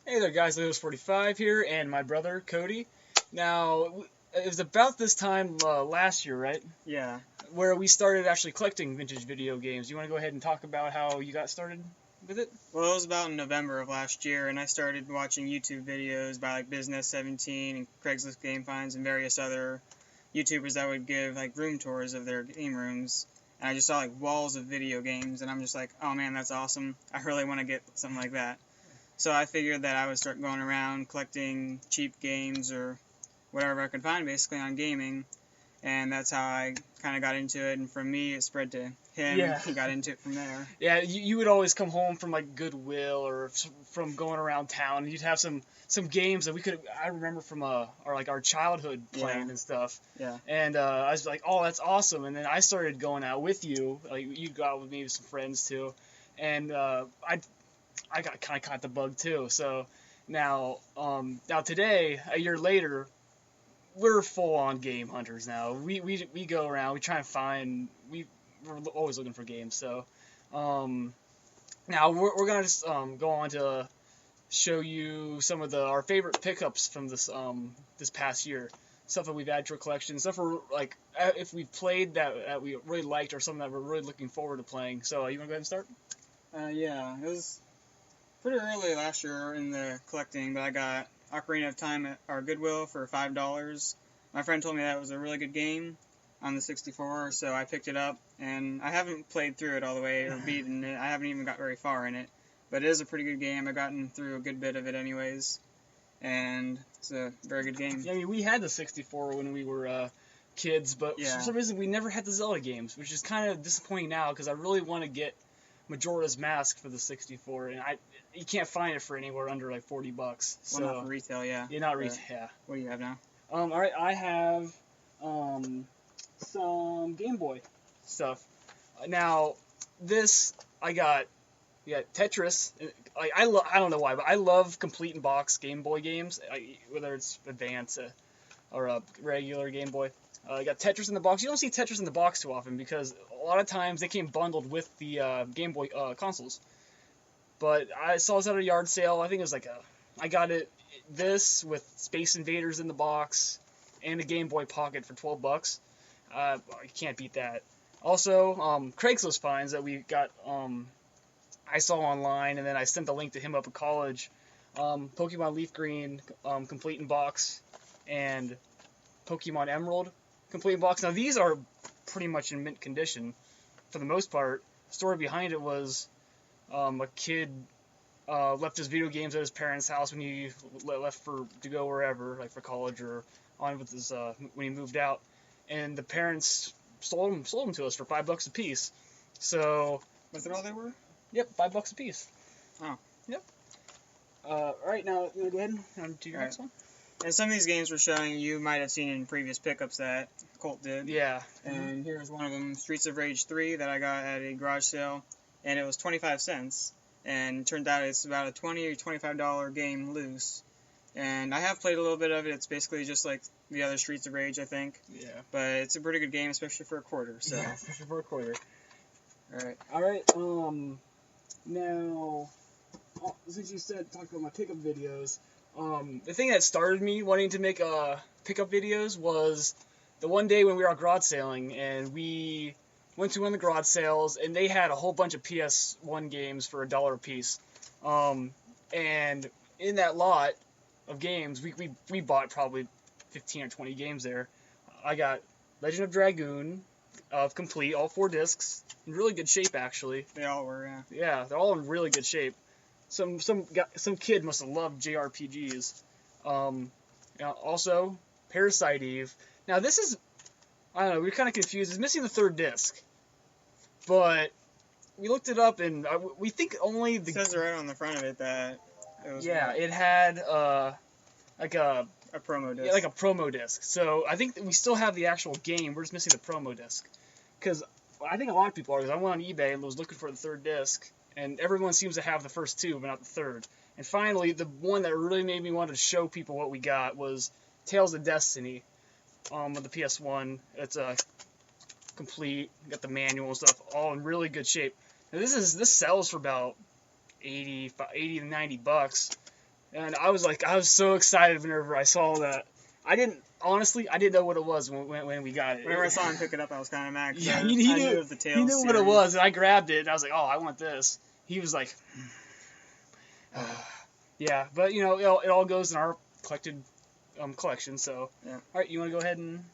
Hey there guys, Leos45 here, and my brother, Cody. Now, it was about this time last year, right? Yeah. Where we started actually collecting vintage video games. You want to go ahead and talk about how you got started with it? Well, it was about in November of last year, and I started watching YouTube videos by like Business17 and Craigslist Game Finds and various other YouTubers that would give like room tours of their game rooms. And I just saw like walls of video games, and I'm just like, oh man, that's awesome. I really want to get something like that. So I figured that I would start going around collecting cheap games or whatever I could find basically on gaming. And that's how I kind of got into it, and from me it spread to him. Yeah. He got into it from there. Yeah, you would always come home from like Goodwill or from going around town, and you'd have some games that I remember from our childhood playing and stuff. Yeah. And I was like, oh, that's awesome. And then I started going out with you. Like you go out with me with some friends too, and I got kind of caught the bug too. So now today, a year later, we're full on game hunters now. We go around, we try and find, we're always looking for games. So now we're gonna just go on to show you some of our favorite pickups from this past year. Stuff that we've added to our collection, stuff we're like if we've played that we really liked, or something that we're really looking forward to playing. So you wanna go ahead and start? Yeah, it was pretty early last year in the collecting, but I got Ocarina of Time at our Goodwill for $5. My friend told me that was a really good game on the 64, so I picked it up, and I haven't played through it all the way or beaten it. I haven't even got very far in it, but it is a pretty good game. I've gotten through a good bit of it anyways, and it's a very good game. Yeah, I mean, we had the 64 when we were kids, but for some reason we never had the Zelda games, which is kind of disappointing now, because I really want to get Majora's Mask for the 64, and you can't find it for anywhere under like $40. So, well, not for retail, yeah. Yeah, not retail. Yeah. What do you have now? All right, I have some Game Boy stuff. Now, this I got. Yeah, Tetris. I don't know why, but I love complete in box Game Boy games, whether it's Advance or a regular Game Boy. I got Tetris in the box. You don't see Tetris in the box too often, because a lot of times they came bundled with the Game Boy consoles. But I saw this at a yard sale. I think it was I got this with Space Invaders in the box and a Game Boy Pocket for $12. You can't beat that. Also, Craigslist finds that we got. I saw online, and then I sent the link to him up at college. Pokemon Leaf Green complete in box, and Pokemon Emerald complete in box. Now these are pretty much in mint condition for the most part. The story behind it was a kid left his video games at his parents' house when he left to go wherever, like for college or on with his when he moved out, and the parents sold them to us for $5 a piece. So was that all they were? Yep, $5 a piece. Oh. Yep. All right, now you want to go ahead and do your next one? And some of these games we're showing you might have seen in previous pickups that Colt did. Yeah. And here's one of them, Streets of Rage 3, that I got at a garage sale, and it was 25 cents. And it turned out it's about a $20 or $25 game loose. And I have played a little bit of it. It's basically just like the other Streets of Rage, I think. Yeah. But it's a pretty good game, especially for a quarter. So. Yeah, especially for a quarter. All right. Now, since you talked about my pickup videos, the thing that started me wanting to make pickup videos was the one day when we were out garage sailing, and we went to one of the garage sales, and they had a whole bunch of PS1 games for $1 a piece. And in that lot of games, we bought probably 15 or 20 games there. I got Legend of Dragoon, complete, all 4 discs, in really good shape actually. They all were, yeah. Yeah, they're all in really good shape. Some kid must have loved JRPGs. Also, Parasite Eve. Now this is, I don't know, we're kind of confused. It's missing the 3rd disc, but we looked it up, and we think only the. It says right on the front of it that it was. Yeah, it had like a promo disc. Yeah, like a promo disc. So I think that we still have the actual game. We're just missing the promo disc, because I think a lot of people are. Because I went on eBay and was looking for the 3rd disc, and everyone seems to have the first 2, but not the 3rd. And finally, the one that really made me want to show people what we got was Tales of Destiny, with the PS1. It's complete. Got the manual and stuff, all in really good shape. Now this sells for about $80 to $90. And I was so excited whenever I saw that. I didn't know what it was when we got it. Whenever I saw him pick it up, I was kind of mad. Yeah, I he knew of the Tales he knew what it series. was, and I grabbed it, and I was like, oh, I want this. He was like, yeah, but it all goes in our collection. So, yeah. All right, you want to go ahead and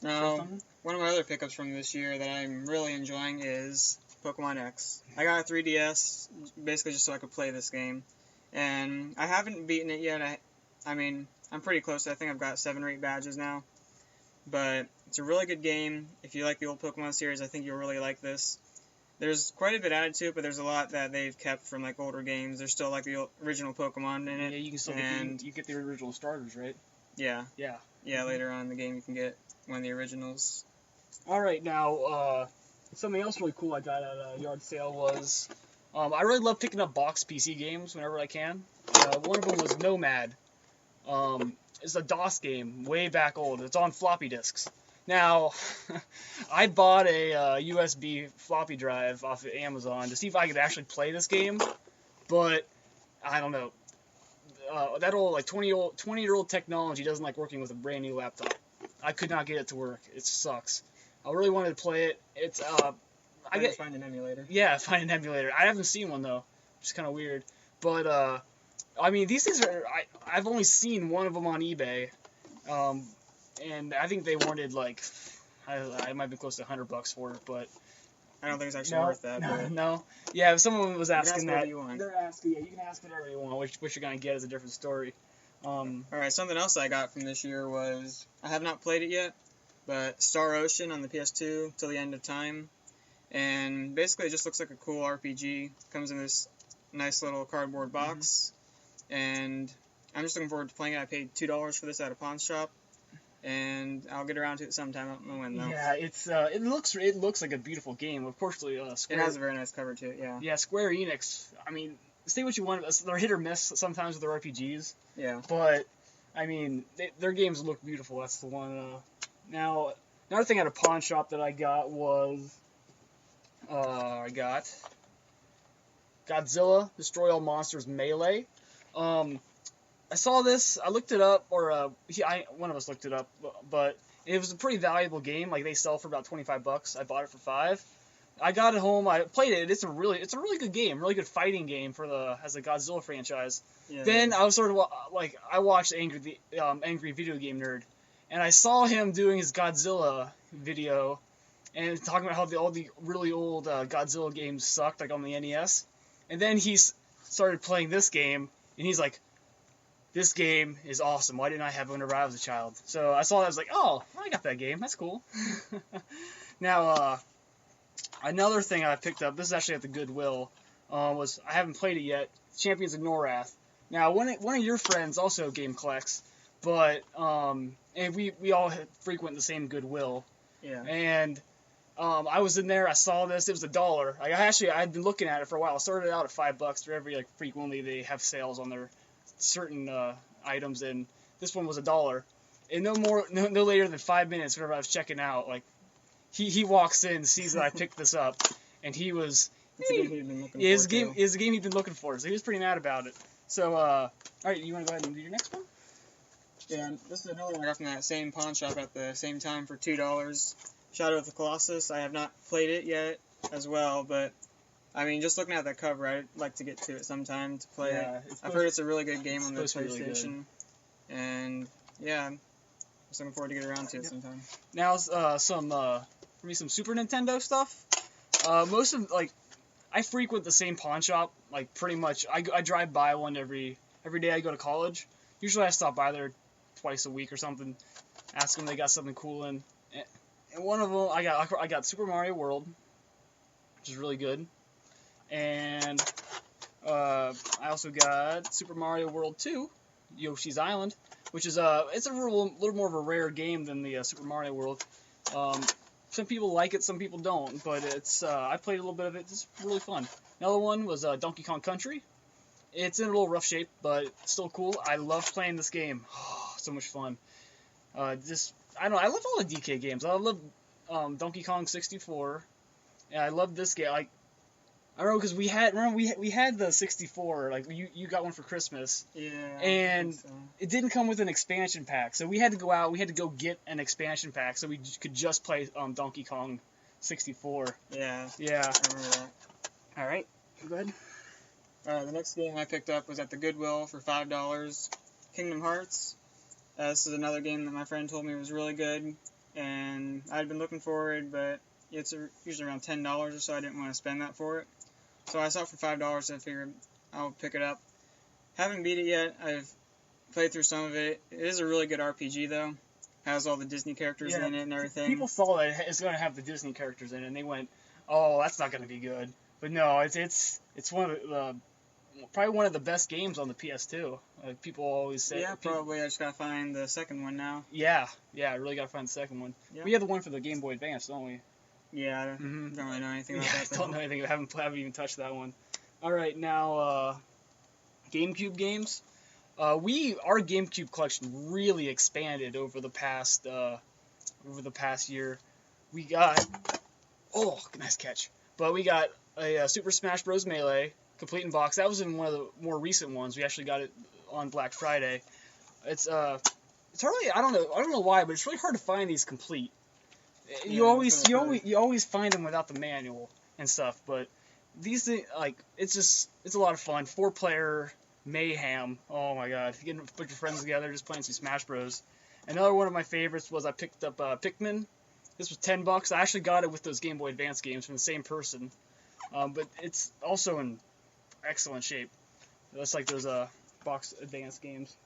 Now, one of my other pickups from this year that I'm really enjoying is Pokemon X. I got a 3DS basically just so I could play this game, and I haven't beaten it yet. I mean, I'm pretty close. I think I've got 7 or 8 badges now, but it's a really good game. If you like the old Pokemon series, I think you'll really like this. There's quite a bit added to it, but there's a lot that they've kept from like older games. There's still like the original Pokemon in it. Yeah, you can still get the original starters, right? Yeah. Yeah. Yeah, later on in the game you can get one of the originals. All right, now something else really cool I got at a yard sale was I really love picking up box PC games whenever I can. One of them was Nomad. It's a DOS game, way back old. It's on floppy disks. Now, I bought a USB floppy drive off of Amazon to see if I could actually play this game, but I don't know. That old, like 20-year-old technology doesn't like working with a brand new laptop. I could not get it to work. It sucks. I really wanted to play it. It's Find an emulator. Yeah, find an emulator. I haven't seen one though, which is kind of weird. But I mean, these things are. I've only seen one of them on eBay, and I think they wanted like, I might be close to $100 for it, but I don't think it's actually worth that. But no. Yeah, if someone was asking that, you want. they're asking. Yeah, you can ask whatever you want. Which you're gonna get is a different story. All right, something else I got from this year was I have not played it yet, but Star Ocean on the PS2 till the end of time, and basically it just looks like a cool RPG. Comes in this nice little cardboard box, and I'm just looking forward to playing it. I paid $2 for this at a pawn shop, and I'll get around to it sometime. I don't know when though. Yeah, it looks like a beautiful game. Of course, Square. It has a very nice cover to it. Yeah. Yeah, Square Enix. I mean, say what you want. They're hit or miss sometimes with their RPGs. Yeah. But I mean, their games look beautiful. That's the one. Now, another thing at a pawn shop that I got was I got Godzilla Destroy All Monsters Melee. I saw this. I looked it up, or one of us looked it up, but it was a pretty valuable game. Like they sell for about $25. I bought it for $5. I got it home. I played it. It's a really good game. Really good fighting game as a Godzilla franchise. Yeah, then I was sort of like I watched Angry Video Game Nerd, and I saw him doing his Godzilla video, and talking about how all the really old Godzilla games sucked, like on the NES. And then he started playing this game, and he's like, "This game is awesome. Why didn't I have it whenever I was a child?" So I saw that. I was like, "Oh, I got that game. That's cool." Now, another thing I picked up, this is actually at the Goodwill, was I haven't played it yet, Champions of Norath. Now, one of your friends also game collects, but and we all frequent the same Goodwill. Yeah. And I was in there, I saw this, it was $1. I'd been looking at it for a while. It started out at $5 for every, like, frequently they have sales on their certain items, and this one was $1. And no later than 5 minutes, whenever I was checking out, like, he walks in, sees that I picked this up, and he was... It's a game he'd been looking It's for, a game he'd been looking for, so he was pretty mad about it. So, alright, you want to go ahead and do your next one? Yeah, this is another one I got from that same pawn shop at the same time for $2. Shadow of the Colossus. I have not played it yet as well, but I mean, just looking at that cover, I'd like to get to it sometime to play it. I've heard it's a really good game on the PlayStation, and yeah, I'm just looking forward to get around to it sometime. Now, for me, some Super Nintendo stuff. Most of I frequent the same pawn shop, like pretty much. I drive by one every day I go to college. Usually I stop by there twice a week or something, ask them if they got something cool in. And one of them, I got Super Mario World, which is really good. And I also got Super Mario World 2, Yoshi's Island, which is it's a little more of a rare game than the Super Mario World. Some people like it, some people don't, but it's I played a little bit of it. It's really fun. Another one was Donkey Kong Country. It's in a little rough shape, but still cool. I love playing this game. Oh, so much fun. I love all the DK games. I love Donkey Kong 64, and I love this game. I remember because we had the 64. Like you got one for Christmas. Yeah. And I think so. it didn't come with an expansion pack, so we had to go out. We had to go get an expansion pack so we could just play Donkey Kong 64. Yeah. Yeah. I remember that. All right. Go ahead. The next game I picked up was at the Goodwill for $5. Kingdom Hearts. This is another game that my friend told me was really good, and I'd been looking for it, but it's usually around $10 or so. I didn't want to spend that for it. So I saw it for $5, and I figured I'll pick it up. Haven't beat it yet. I've played through some of it. It is a really good RPG, though. Has all the Disney characters in it and everything. People saw that it's going to have the Disney characters in it, and they went, "Oh, that's not going to be good." But no, it's one of the probably one of the best games on the PS2. People always say. Yeah, probably. I just gotta find the second one now. Yeah, I really gotta find the second one. Yeah. We have the one for the Game Boy Advance, don't we? Yeah, I don't really know anything about that. I don't know anything. I haven't even touched that one. All right, now GameCube games. Our GameCube collection really expanded over the past year. We got nice catch. But we got a Super Smash Bros. Melee complete in box. That was in one of the more recent ones. We actually got it on Black Friday. It's hardly I don't know why, but it's really hard to find these complete. You always find them without the manual and stuff, but these things, like it's a lot of fun. 4-player mayhem. Oh my god, getting a bunch of friends together just playing some Smash Bros. Another one of my favorites was I picked up Pikmin. This was $10. I actually got it with those Game Boy Advance games from the same person, but it's also in excellent shape. That's like those box advanced games.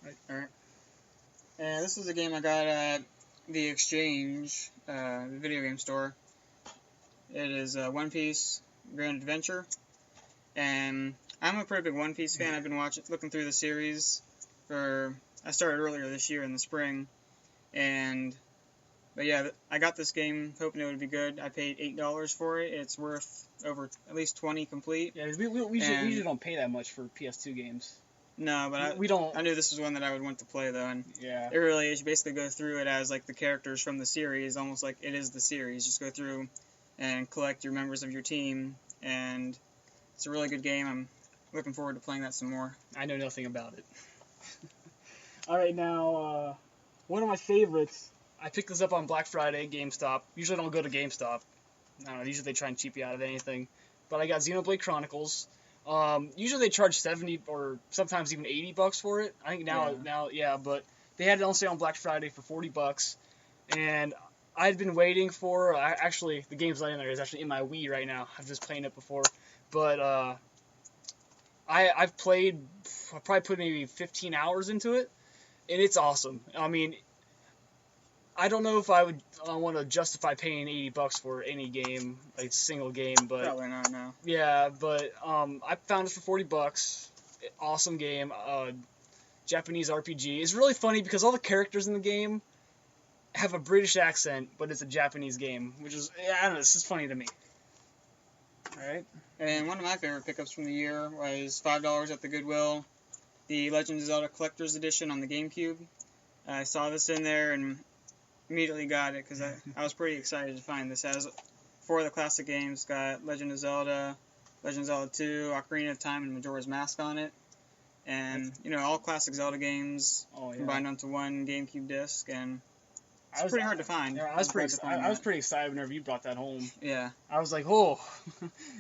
All right. And this is a game I got at the Exchange, the video game store. It is One Piece Grand Adventure, and I'm a pretty big One Piece fan. I've been looking through the series I started earlier this year in the spring, but yeah, I got this game hoping it would be good. I paid $8 for it. It's worth over at least 20 complete. Yeah, we usually don't pay that much for PS2 games. No, but we don't. I knew this was one that I would want to play though, and yeah, it really is. You basically go through it as like the characters from the series, almost like it is the series. Just go through and collect your members of your team, and it's a really good game. I'm looking forward to playing that some more. I know nothing about it. All right, now one of my favorites. I picked this up on Black Friday, GameStop. Usually I don't go to GameStop. I don't know. Usually they try and cheap you out of anything. But I got Xenoblade Chronicles. Usually they charge $70 or sometimes even $80 for it. I think now, but they had it on sale on Black Friday for $40, and I'd been waiting for. Actually, the game's not in there. It's actually in my Wii right now. I've just played it before, but I've probably put maybe 15 hours into it, and it's awesome. I mean, I don't know if I would want to justify paying $80 for any game, like single game, but probably not now. Yeah, but I found it for $40. Awesome game. Japanese RPG. It's really funny because all the characters in the game have a British accent, but it's a Japanese game, which is I don't know. It's just funny to me. All right. And one of my favorite pickups from the year was $5 at the Goodwill, the Legend of Zelda Collector's Edition on the GameCube. I saw this in there and immediately got it because I was pretty excited to find this. It has 4 of the classic games. Got Legend of Zelda 2, Ocarina of Time, and Majora's Mask on it. And, all classic Zelda games combined onto one GameCube disc, and it's pretty hard to find. Yeah, I was pretty excited whenever you brought that home. Yeah. I was like, oh,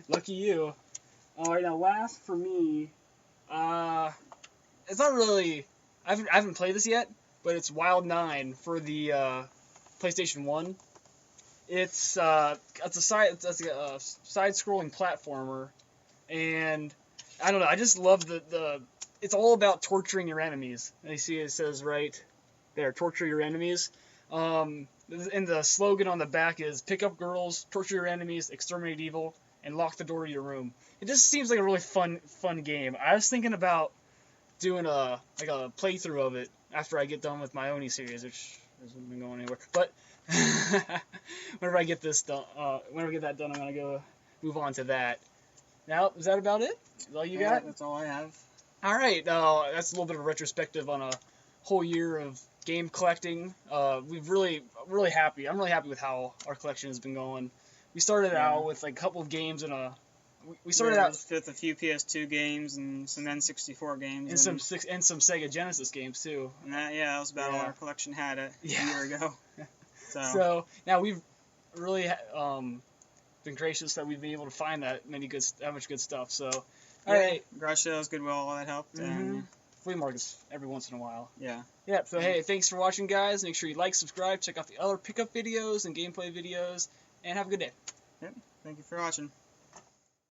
lucky you. All right, now last for me, it's not really, I haven't played this yet, but it's Wild 9 for the PlayStation 1. It's a side-scrolling platformer, and I don't know. I just love the. It's all about torturing your enemies. And you see it says right there, torture your enemies. And the slogan on the back is "Pick up girls, torture your enemies, exterminate evil, and lock the door to your room." It just seems like a really fun game. I was thinking about doing a playthrough of it after I get done with my Oni series, which hasn't been going anywhere. But whenever I get that done, I'm gonna go move on to that. Now, is that about it? Is that all you got? That's all I have. All right. That's a little bit of a retrospective on a whole year of game collecting. We've really happy. I'm really happy with how our collection has been going. we started Yeah. out with like a couple of games and we started out with a few PS2 games and some N64 games and some Sega Genesis games too. And that was about all our collection had a year ago. So now we've really been gracious that we've been able to find that much good stuff. So all right, garage sales, Goodwill, all that helped. Mm-hmm. And flea markets every once in a while. Yeah. So hey, thanks for watching, guys. Make sure you like, subscribe, check out the other pickup videos and gameplay videos, and have a good day. Yep. Thank you for watching.